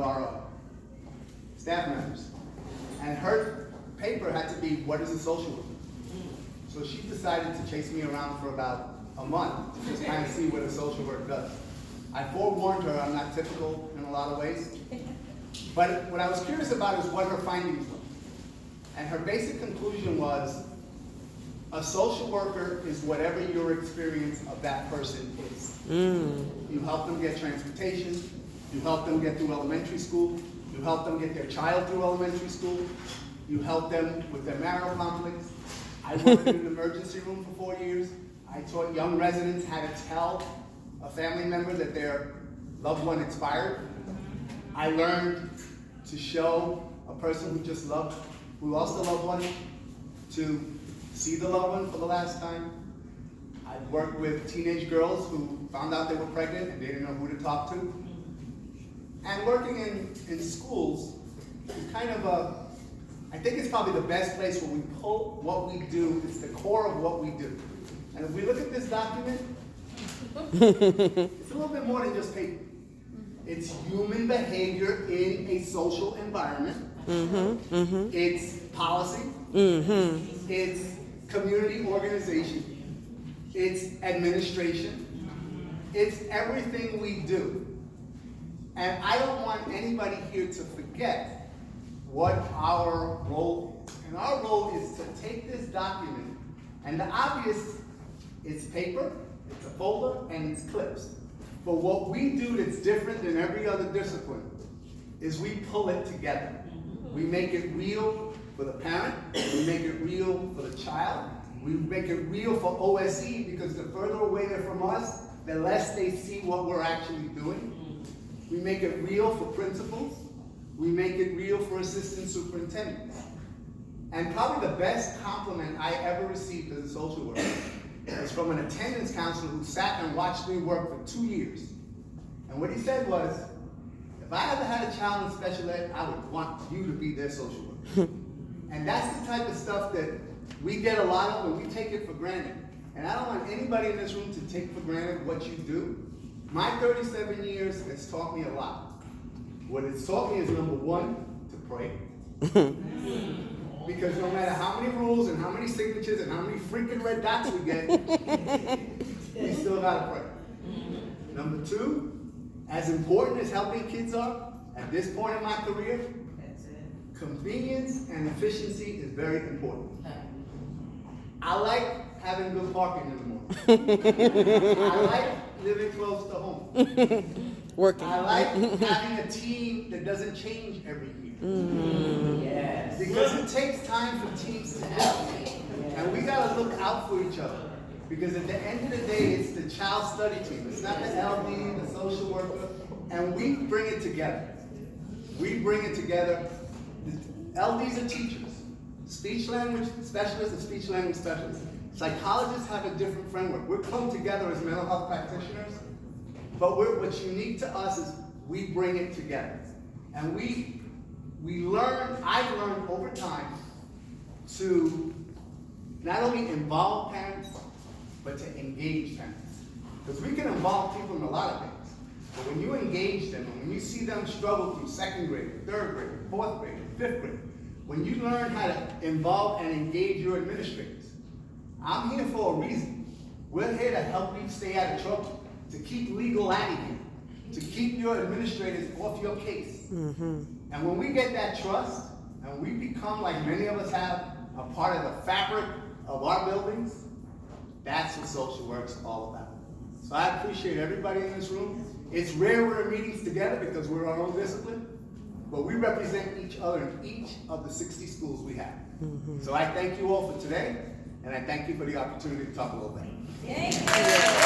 our staff members. And her paper had to be, what is a social worker? So she decided to chase me around for about a month to just kind of see what a social work does. I forewarned her I'm not typical in a lot of ways. But what I was curious about is what her findings were. And her basic conclusion was, a social worker is whatever your experience of that person is. You help them get transportation, you help them get through elementary school, you help them get their child through elementary school, you help them with their marital conflicts. I worked in an emergency room for 4 years. I taught young residents how to tell a family member that their loved one expired. I learned to show a person who lost a loved one, to see the loved one for the last time. I've worked with teenage girls who found out they were pregnant and they didn't know who to talk to. And working in schools is kind of I think it's probably the best place where we pull what we do. It's the core of what we do. And if we look at this document, it's a little bit more than just paper. It's human behavior in a social environment. It's policy. It's community organization. It's administration. It's everything we do. And I don't want anybody here to forget what our role is. And our role is to take this document, and the obvious, it's paper, it's a folder, and it's clips. But what we do that's different than every other discipline is we pull it together. We make it real for the parent, we make it real for the child, we make it real for OSE, because the further away they're from us, the less they see what we're actually doing. We make it real for principals. We make it real for assistant superintendents. And probably the best compliment I ever received as a social worker was from an attendance counselor who sat and watched me work for 2 years. And what he said was, if I ever had a child in special ed, I would want you to be their social worker. And that's the type of stuff that we get a lot of, and we take it for granted. And I don't want anybody in this room to take for granted what you do. My 37 years has taught me a lot. What it's taught me is, number one, to pray. Because no matter how many rules and how many signatures and how many freaking red dots we get, we still gotta pray. Number two, as important as helping kids are, at this point in my career, convenience and efficiency is very important. I like having good parking in the morning. I like living close to home. Working. I like having a team that doesn't change every year. Yes. Because it takes time for teams to happen. And we gotta look out for each other. Because at the end of the day, it's the child study team. It's not the LD, the social worker. And we bring it together. We bring it together. LDs are teachers. Speech language specialists and speech language specialists. Psychologists have a different framework. We're come together as mental health practitioners. But what's unique to us is we bring it together. And I've learned over time to not only involve parents, but to engage parents. Because we can involve people in a lot of things. But when you engage them, and when you see them struggle through second grade, third grade, fourth grade, fifth grade, when you learn how to involve and engage your administrators, I'm here for a reason. We're here to help you stay out of trouble, to keep legality here, to keep your administrators off your case. And when we get that trust, and we become, like many of us have, a part of the fabric of our buildings, that's what social work's all about. So I appreciate everybody in this room. It's rare we're in meetings together because we're our own discipline, but we represent each other in each of the 60 schools we have. So I thank you all for today, and I thank you for the opportunity to talk a little bit. Thank you.